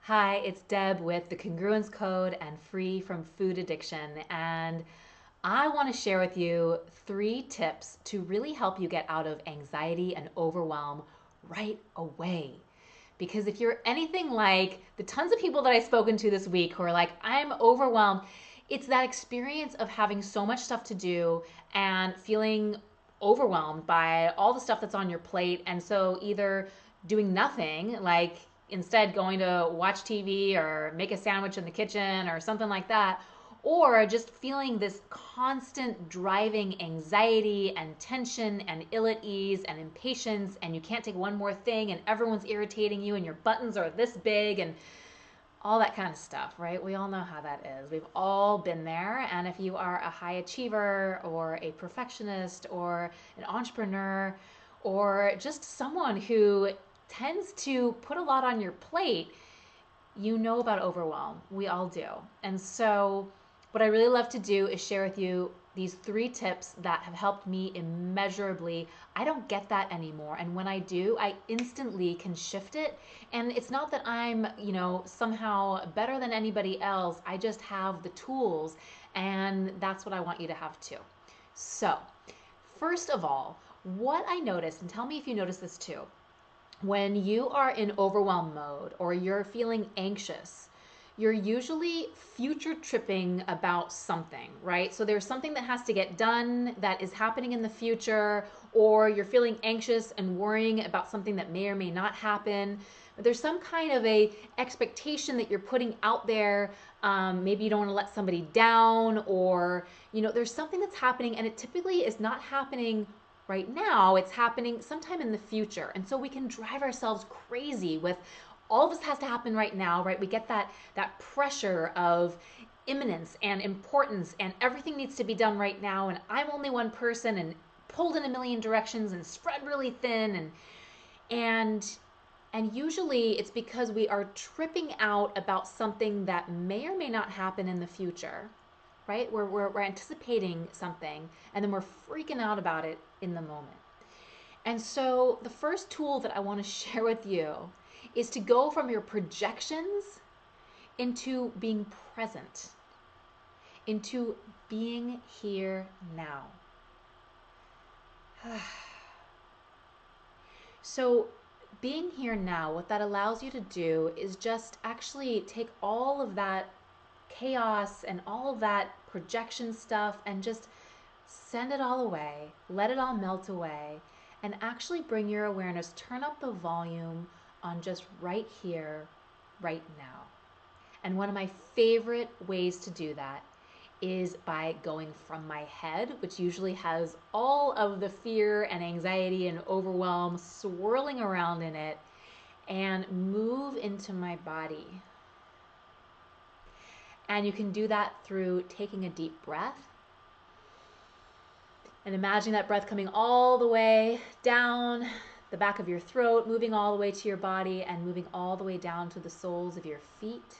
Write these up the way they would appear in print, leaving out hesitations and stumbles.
Hi, it's Deb with the Congruence Code and Free from Food Addiction. And I want to share with you 3 tips to really help you get out of anxiety and overwhelm right away. Because if you're anything like the tons of people that I've spoken to this week who are like, I'm overwhelmed, it's that experience of having so much stuff to do and feeling overwhelmed by all the stuff that's on your plate. And so either doing nothing, like instead going to watch TV or make a sandwich in the kitchen or something like that, or just feeling this constant driving anxiety and tension and ill at ease and impatience, and you can't take one more thing, and everyone's irritating you, and your buttons are this big, and all that kind of stuff, right? We all know how that is. We've all been there. And if you are a high achiever or a perfectionist or an entrepreneur or just someone who tends to put a lot on your plate, you know about overwhelm. We all do. And so, what I really love to do is share with you these 3 tips that have helped me immeasurably. I don't get that anymore. And when I do, I instantly can shift it. And it's not that I'm, somehow better than anybody else. I just have the tools. And that's what I want you to have too. So, first of all, what I noticed, and tell me if you notice this too, when you are in overwhelm mode or you're feeling anxious, you're usually future tripping about something, right? So there's something that has to get done that is happening in the future, or you're feeling anxious and worrying about something that may or may not happen. But there's some kind of a expectation that you're putting out there. Maybe you don't want to let somebody down, or there's something that's happening, and it typically is not happening right now. It's happening sometime in the future. And so we can drive ourselves crazy with all of this has to happen right now, right? We get that pressure of imminence and importance, and everything needs to be done right now, and I'm only one person and pulled in a million directions and spread really thin, and and usually it's because we are tripping out about something that may or may not happen in the future, right? We're anticipating something, and then we're freaking out about it in the moment. And so the first tool that I want to share with you is to go from your projections into being present, into being here now. So being here now, what that allows you to do is just actually take all of that chaos and all of that projection stuff and just send it all away, let it all melt away, and actually bring your awareness, turn up the volume on just right here, right now. And one of my favorite ways to do that is by going from my head, which usually has all of the fear and anxiety and overwhelm swirling around in it, and move into my body. And you can do that through taking a deep breath and imagine that breath coming all the way down the back of your throat, moving all the way to your body and moving all the way down to the soles of your feet.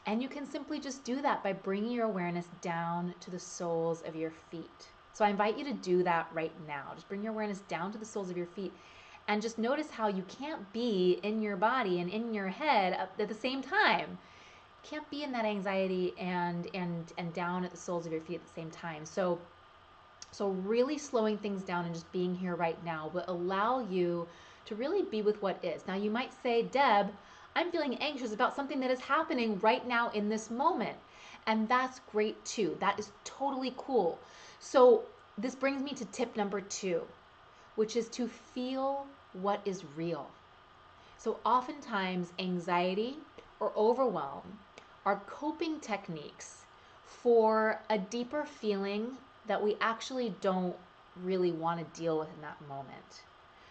And you can simply just do that by bringing your awareness down to the soles of your feet. So I invite you to do that right now. Just bring your awareness down to the soles of your feet and just notice how you can't be in your body and in your head at the same time. You can't be in that anxiety and down at the soles of your feet at the same time. So really slowing things down and just being here right now will allow you to really be with what is. Now you might say, Deb, I'm feeling anxious about something that is happening right now in this moment. And that's great too. That is totally cool. So this brings me to tip number 2, which is to feel what is real. So oftentimes anxiety or overwhelm are coping techniques for a deeper feeling that we actually don't really want to deal with in that moment.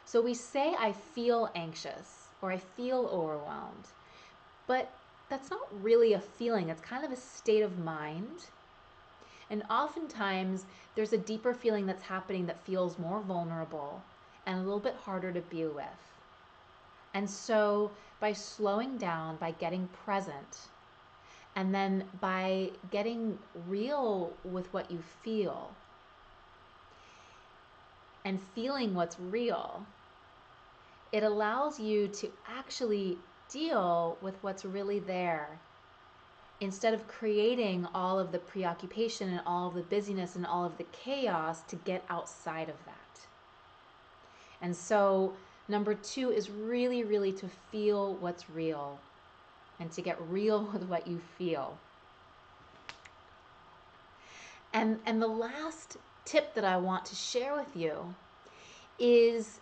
So we say, I feel anxious or I feel overwhelmed, but that's not really a feeling. It's kind of a state of mind. And oftentimes there's a deeper feeling that's happening that feels more vulnerable and a little bit harder to be with. And so by slowing down, by getting present, and then by getting real with what you feel and feeling what's real, it allows you to actually deal with what's really there instead of creating all of the preoccupation and all of the busyness and all of the chaos to get outside of that. And so number 2 is really, really to feel what's real and to get real with what you feel. And the last tip that I want to share with you is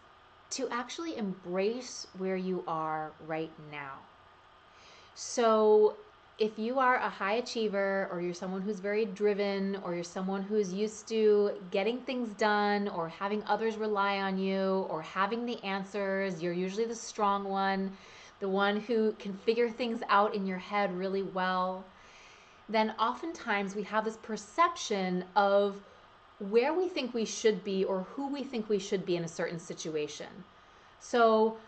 to actually embrace where you are right now. So if you are a high achiever, or you're someone who's very driven, or you're someone who's used to getting things done or having others rely on you or having the answers, you're usually the strong one, the one who can figure things out in your head really well, then oftentimes we have this perception of where we think we should be or who we think we should be in a certain situation. So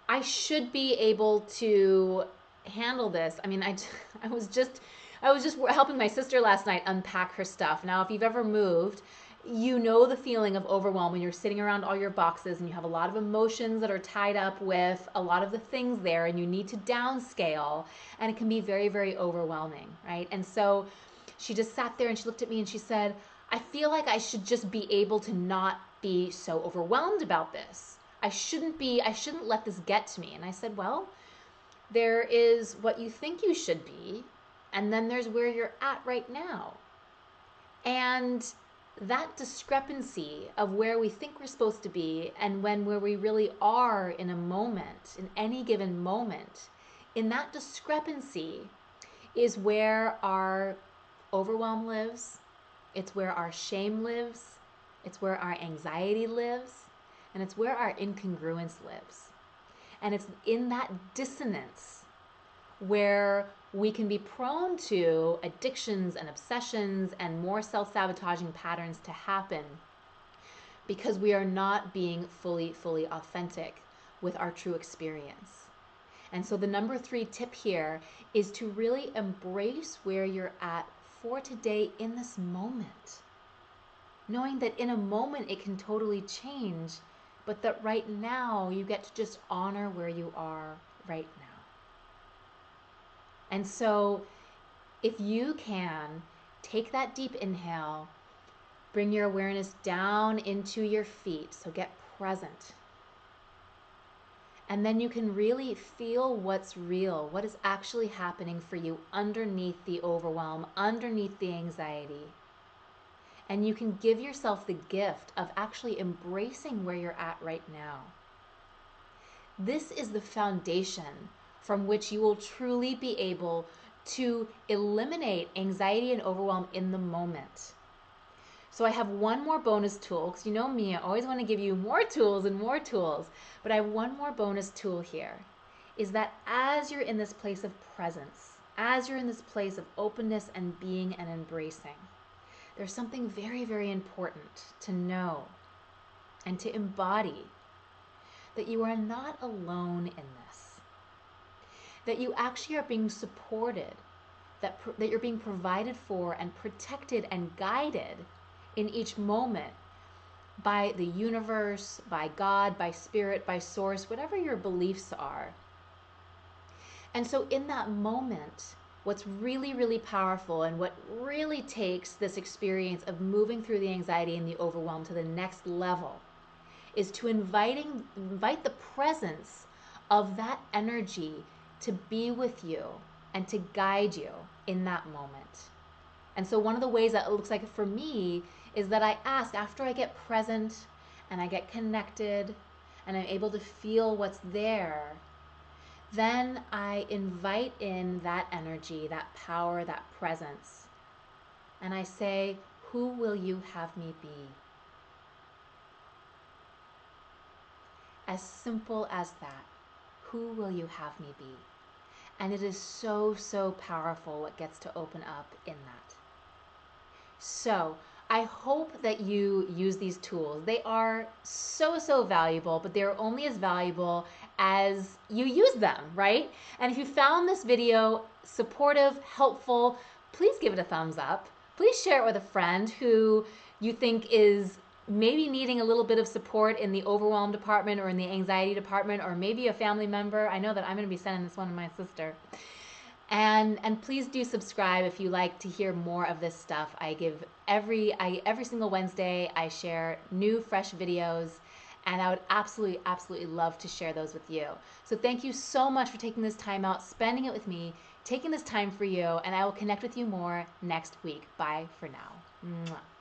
I should be able to handle this. I mean, I was just helping my sister last night unpack her stuff. Now, if you've ever moved, you know the feeling of overwhelm when you're sitting around all your boxes and you have a lot of emotions that are tied up with a lot of the things there, and you need to downscale, and it can be very, very overwhelming, right? And so she just sat there and she looked at me and she said, I feel like I should just be able to not be so overwhelmed about this. I shouldn't let this get to me. And I said, well, there is what you think you should be, and then there's where you're at right now. And that discrepancy of where we think we're supposed to be and where we really are in a moment, in any given moment, in that discrepancy is where our overwhelm lives. It's where our shame lives. It's where our anxiety lives. And it's where our incongruence lives. And it's in that dissonance where we can be prone to addictions and obsessions and more self-sabotaging patterns to happen because we are not being fully authentic with our true experience. And so the number 3 tip here is to really embrace where you're at for today in this moment. Knowing that in a moment it can totally change, but that right now you get to just honor where you are right now. And so if you can take that deep inhale, bring your awareness down into your feet, so get present. And then you can really feel what's real, what is actually happening for you underneath the overwhelm, underneath the anxiety. And you can give yourself the gift of actually embracing where you're at right now. This is the foundation from which you will truly be able to eliminate anxiety and overwhelm in the moment. So I have one more bonus tool, because you know me, I always want to give you more tools and more tools, but I have one more bonus tool here, is that as you're in this place of presence, as you're in this place of openness and being and embracing, there's something very, very important to know and to embody, that you are not alone in this, that you actually are being supported, that you're being provided for and protected and guided in each moment by the universe, by God, by spirit, by source, whatever your beliefs are. And so in that moment, what's really, really powerful and what really takes this experience of moving through the anxiety and the overwhelm to the next level is to invite the presence of that energy to be with you and to guide you in that moment. And so one of the ways that it looks like for me is that I ask, after I get present and I get connected and I'm able to feel what's there, then I invite in that energy, that power, that presence. And I say, who will you have me be? As simple as that. Who will you have me be? And it is so, so powerful what gets to open up in that. So I hope that you use these tools. They are so, so valuable, but they're only as valuable as you use them, right? And if you found this video supportive, helpful, please give it a thumbs up. Please share it with a friend who you think is maybe needing a little bit of support in the overwhelm department or in the anxiety department, or maybe a family member. I know that I'm going to be sending this one to my sister. And please do subscribe if you like to hear more of this stuff. I give every single Wednesday I share new fresh videos, and I would absolutely love to share those with you. So thank you so much for taking this time out, spending it with me, taking this time for you, and I will connect with you more next week. Bye for now. Mwah.